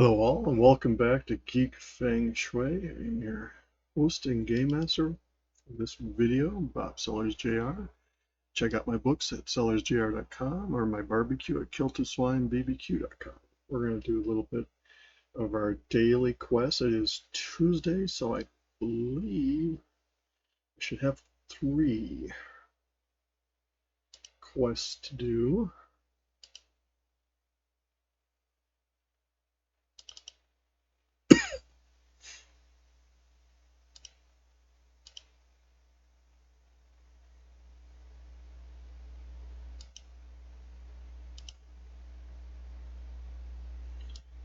Hello all, and welcome back to Geek, Feng, Shui. I'm your host and game master for this video, Bob Sellers Jr. Check out my books at sellersjr.com or my barbecue at kiltoswinebbq.com. We're going to do a little bit of our daily quest. It is Tuesday, so I believe I should have 3 quests to do.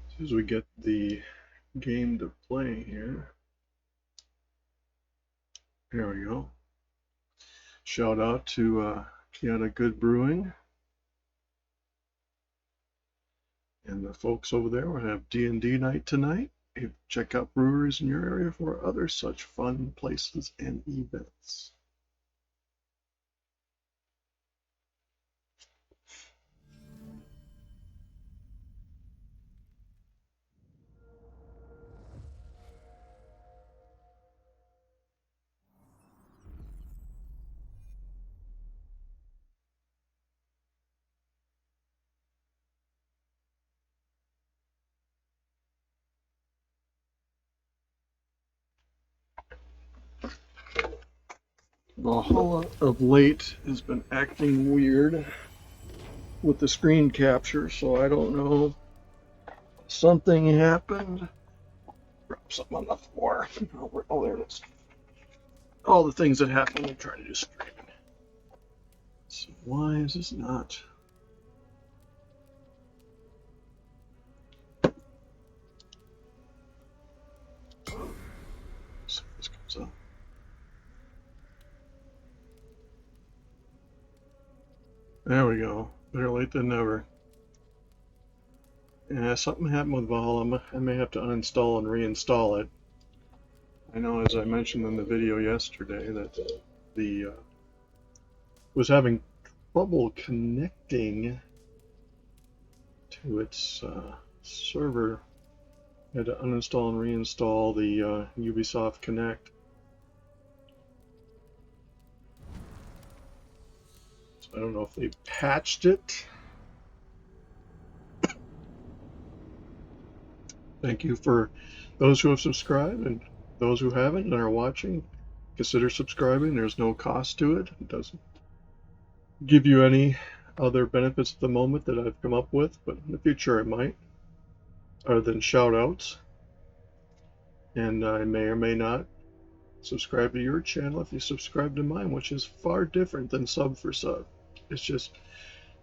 As soon as we get the game to play here. There we go. Shout out to Kiana Good Brewing and the folks over there. We'll have D&D night tonight. Check out breweries in your area for other such fun places and events. Valhalla of late has been acting weird with the screen capture, so I don't know. Something happened. Drop something on the floor. Oh, there it is. All the things that happen when you try to do streaming. So why is this not? See if this comes up. There we go. Better late than never. Yeah, something happened with Valhalla. I may have to uninstall and reinstall it. I know, as I mentioned in the video yesterday, that the was having trouble connecting to its server. I had to uninstall and reinstall the Ubisoft Connect. So I don't know if they patched it. Thank you for those who have subscribed, and those who haven't and are watching. Consider subscribing. There's no cost to it. It doesn't give you any other benefits at the moment that I've come up with, but in the future it might, other than shout outs. And I may or may not subscribe to your channel if you subscribe to mine, which is far different than sub for sub. It's just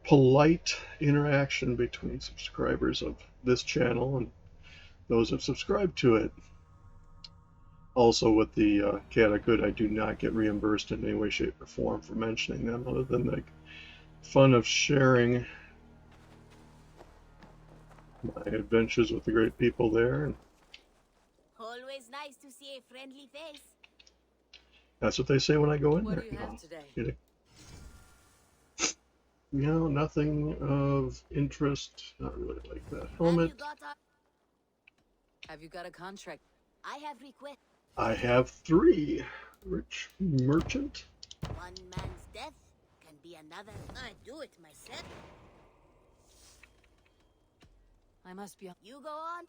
polite interaction between subscribers of this channel and those who have subscribed to it. Also, with the Cat of Good, I do not get reimbursed in any way, shape, or form for mentioning them, other than the fun of sharing my adventures with the great people there. And always nice to see a friendly face. that's what they say when I go in What there. do you have today? Kidding. You know, nothing of interest. Not really like that helmet. Have you got a contract? I have request. I have 3. Rich merchant. One man's death can be another. I do it myself. I must be. You go on.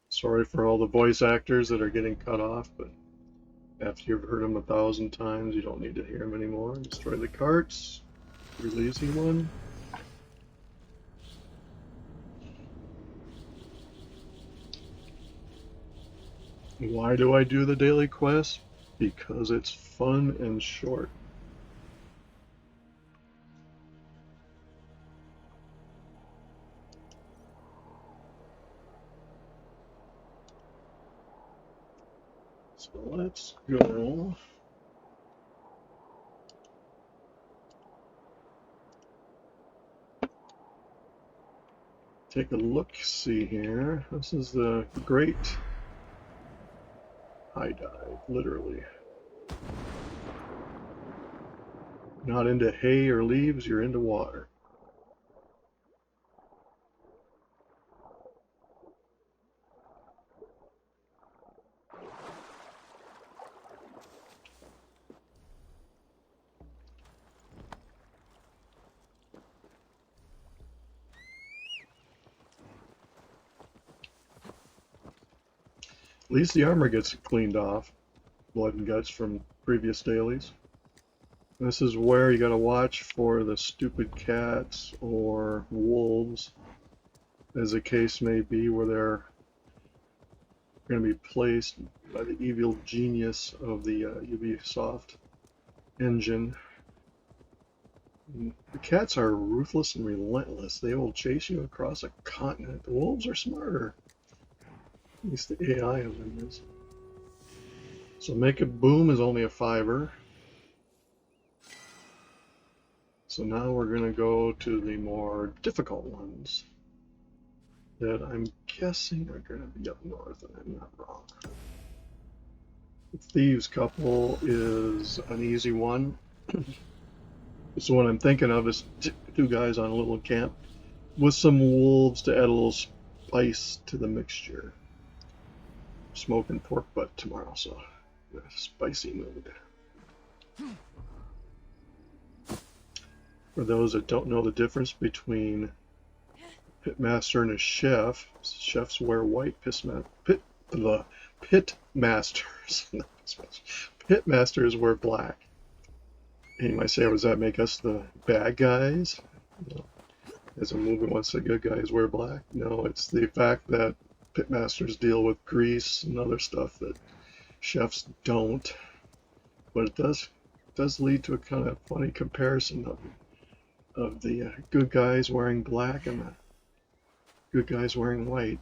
Sorry for all the voice actors that are getting cut off, but after you've heard them 1,000 times, you don't need to hear them anymore. Destroy the carts. Releasing one. Why do I do the daily quest? Because it's fun and short. So let's go. Take a look-see here. This is the great high dive, literally. Not into hay or leaves, you're into water. At least the armor gets cleaned off. Blood and guts from previous dailies. This is where you gotta watch for the stupid cats or wolves, as the case may be, where they're going to be placed by the evil genius of the Ubisoft engine. The cats are ruthless and relentless. They will chase you across a continent. The wolves are smarter. At least the AI of them is. So Make It Boom is only a $5. So now we're going to go to the more difficult ones that I'm guessing are going to be up north, and I'm not wrong. The Thieves Couple is an easy one. So what I'm thinking of is two guys on a little camp with some wolves to add a little spice to the mixture. Smoking pork butt tomorrow, so in a spicy mood. For those that don't know the difference between pitmaster and a chef, chefs wear white, pitmasters wear black. And you might say, does that make us the bad guys? No. As a movie wants the good guys wear black? No, it's the fact that pitmasters deal with grease and other stuff that chefs don't. But it does lead to a kind of funny comparison of the good guys wearing black and the good guys wearing white.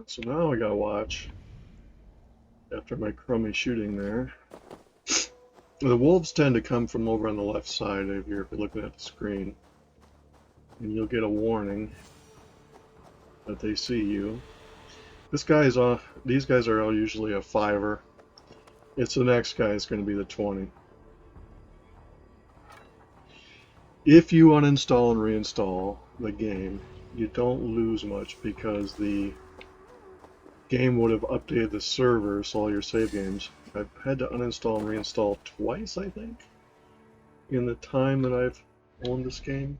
So now I gotta watch, after my crummy shooting there. The wolves tend to come from over on the left side if you're looking at the screen. And you'll get a warning that they see you. These guys are all usually a $5. It's the next guy is going to be the 20. If you uninstall and reinstall the game, you don't lose much because the game would have updated the server, so all your save games. I've had to uninstall and reinstall twice, I think, in the time that I've owned this game.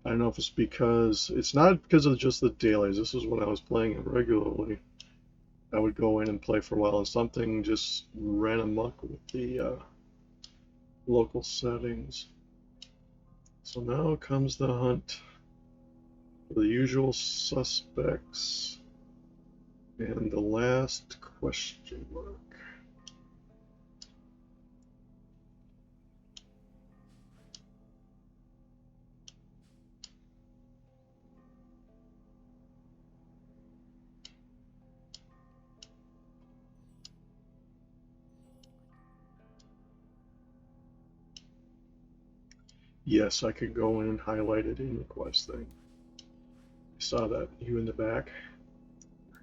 I don't know if it's because, it's not because of just the dailies. This is when I was playing it regularly. I would go in and play for a while, and something just ran amok with the local settings. So now comes the hunt for the usual suspects and the last question mark. Yes, I could go in and highlight it in the quest thing. I saw that. You in the back.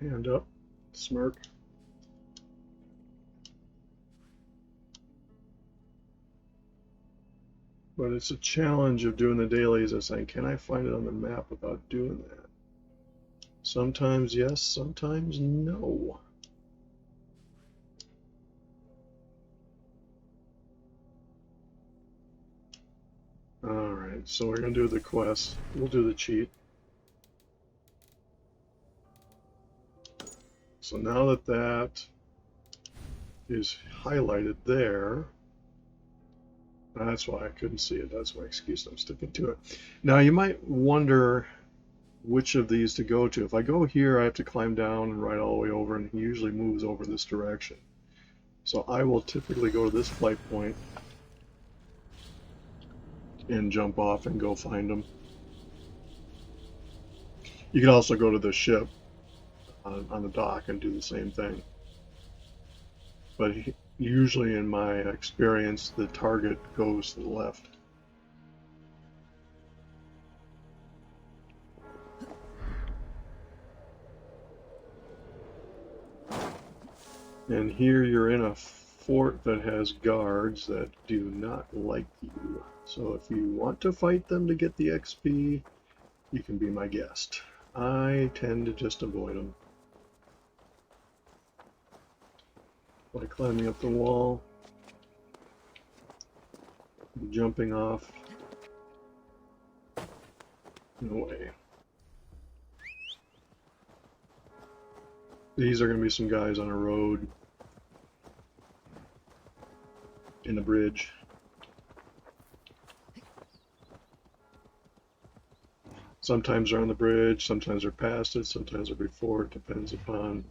Hand up. Smirk. But it's a challenge of doing the dailies of saying, can I find it on the map without doing that? Sometimes yes, sometimes no. Alright, so we're going to do the quest. We'll do the cheat. So now that that is highlighted there, that's why I couldn't see it. That's my excuse. I'm sticking to it. Now you might wonder which of these to go to. If I go here, I have to climb down and ride all the way over, and he usually moves over this direction. So I will typically go to this flight point and jump off and go find him. You can also go to the ship on the dock and do the same thing. But usually in my experience, the target goes to the left. And here you're in a fort that has guards that do not like you. So if you want to fight them to get the XP, you can be my guest. I tend to just avoid them. By climbing up the wall, jumping off. No way. These are going to be some guys on a road in the bridge. Sometimes they're on the bridge, sometimes they're past it, sometimes they're before. It depends upon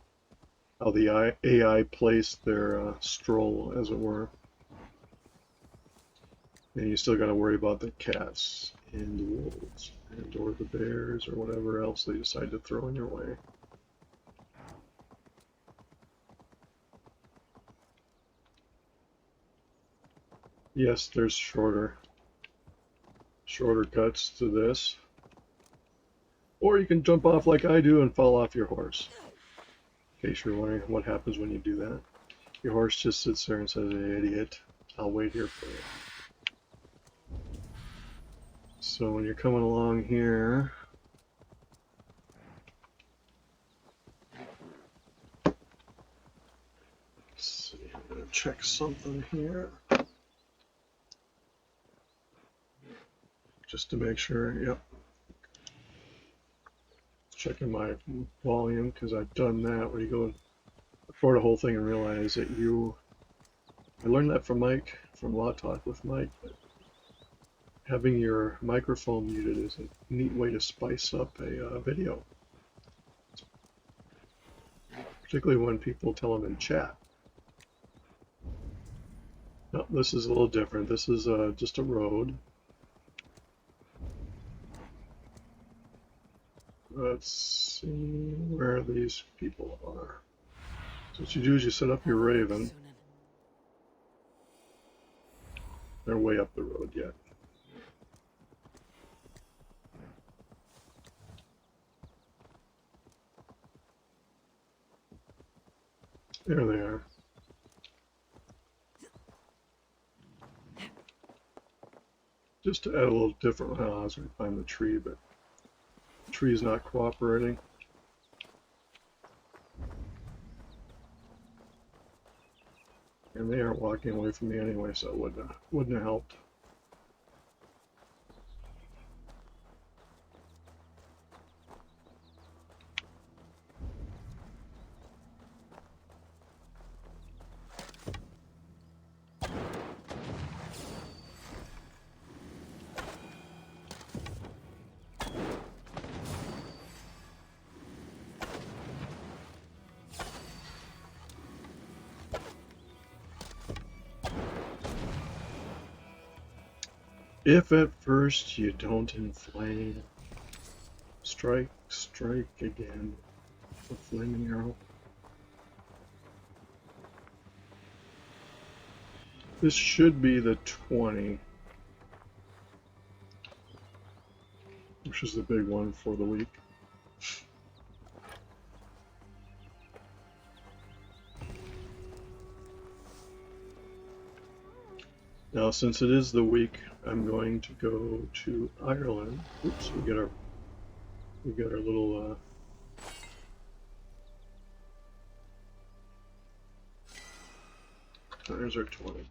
how the AI placed their stroll, as it were. And you still got to worry about the cats and the wolves and or the bears or whatever else they decide to throw in your way. Yes, there's shorter cuts to this. Or you can jump off like I do and fall off your horse. In case you're wondering what happens when you do that. Your horse just sits there and says, "Hey, idiot, I'll wait here for you." So when you're coming along here, let's see, I'm going to check something here. Just to make sure, yep. Checking my volume, because I've done that where you go and record a whole thing and realize that I learned that from Mike, from Law Talk with Mike, that having your microphone muted is a neat way to spice up a video. Particularly when people tell them in chat. No, this is a little different. This is just a road. Let's see where these people are. So what you do is you set up your raven. They're way up the road yet. There they are. Just to add a little different, I was going to find the tree, but the tree is not cooperating. And they aren't walking away from me anyway, so it wouldn't have helped. If at first you don't inflame, strike again with flaming arrow. This should be the 20, which is the big one for the week. Now, since it is the week, I'm going to go to Ireland. Oops, we get our little there's our 20.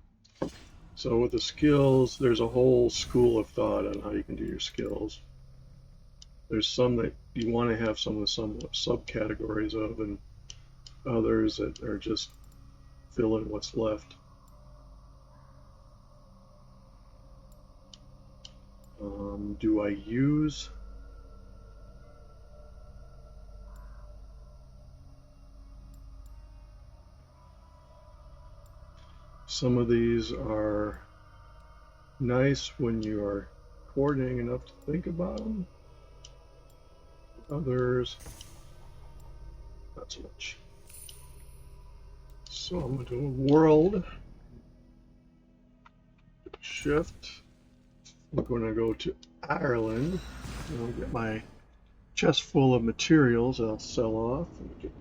So with the skills, there's a whole school of thought on how you can do your skills. There's some that you want to have some subcategories of, and others that are just fill in what's left. Do I use some of these are nice when you are coordinating enough to think about them. Others, not so much. So I'm going to do world, shift. I'm going to go to Ireland, and I'll get my chest full of materials I'll sell off and get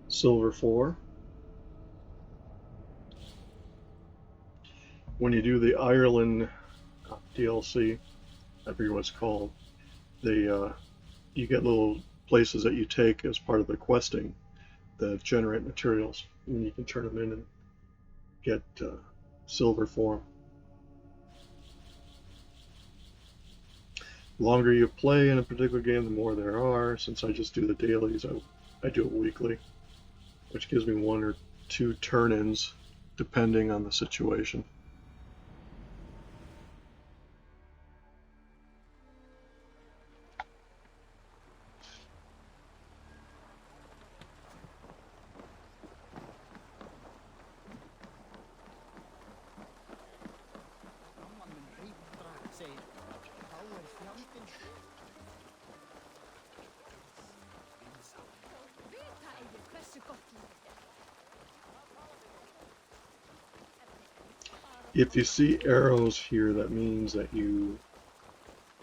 silver for. When you do the Ireland DLC, I forget what it's called, you get little places that you take as part of the questing that generate materials, and you can turn them in and get silver for them. The longer you play in a particular game, the more there are. Since I just do the dailies, I do it weekly, which gives me 1 or 2 turn-ins depending on the situation. If you see arrows here, that means that you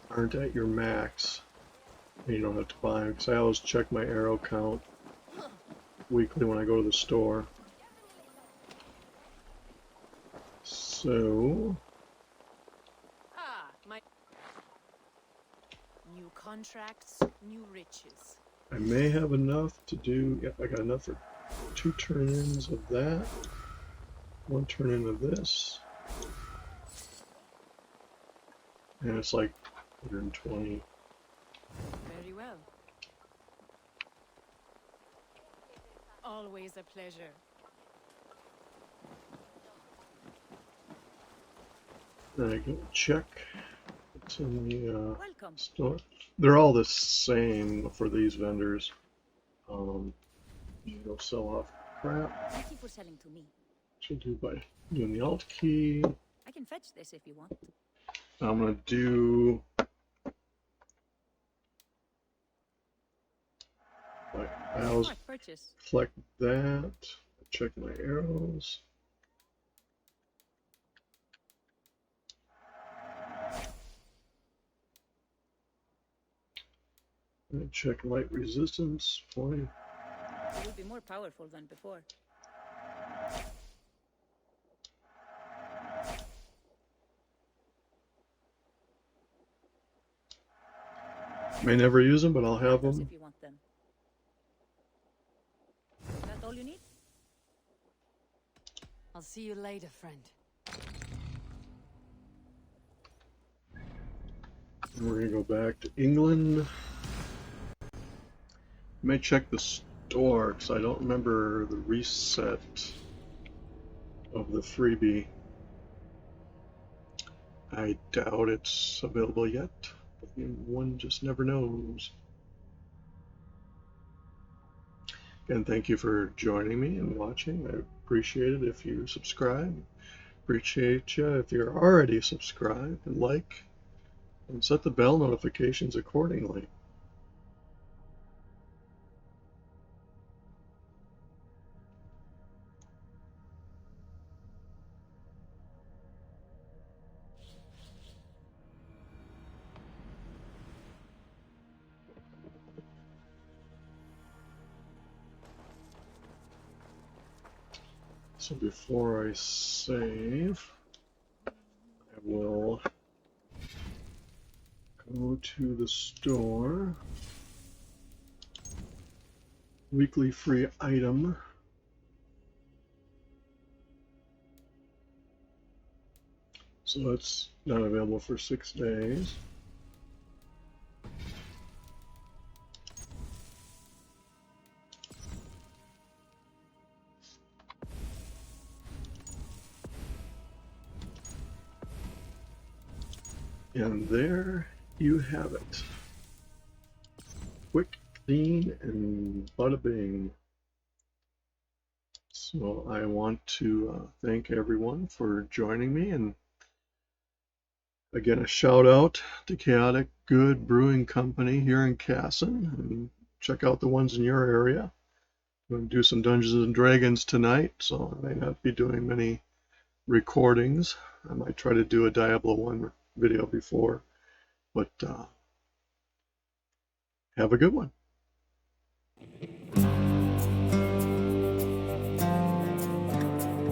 aren't at your max and you don't have to buy them, because I always check my arrow count weekly when I go to the store. So my new contracts, new riches. I may have enough to do, yep, I got enough for 2 turn-ins of that, 1 turn-in of this, and it's like 120. Very well. Always a pleasure. I go check what's in the Welcome. store. They're all the same for these vendors. You go sell off crap. Thank you for selling to me. Should do by doing the Alt key. I can fetch this if you want. I'm gonna do. I always Smart purchase. collect that. Check my arrows. And check light resistance. 20. It will be more powerful than before. May never use them, but I'll have them. If you want them. Is that all you need? I'll see you later, friend. And we're gonna go back to England. I may check the store because I don't remember the reset of the freebie. I doubt it's available yet, but one just never knows. Again, thank you for joining me and watching. I appreciate it if you subscribe. Appreciate you if you're already subscribed, and like and set the bell notifications accordingly. So before I save, I will go to the store. Weekly free item. So it's not available for 6 days. And there you have it. Quick, clean, and bada bing. So I want to thank everyone for joining me, and again, a shout out to Chaotic Good Brewing Company here in Casson, and check out the ones in your area. I'm going to do some Dungeons and Dragons tonight, so I may not be doing many recordings. I might try to do a Diablo 1 video before, but have a good one.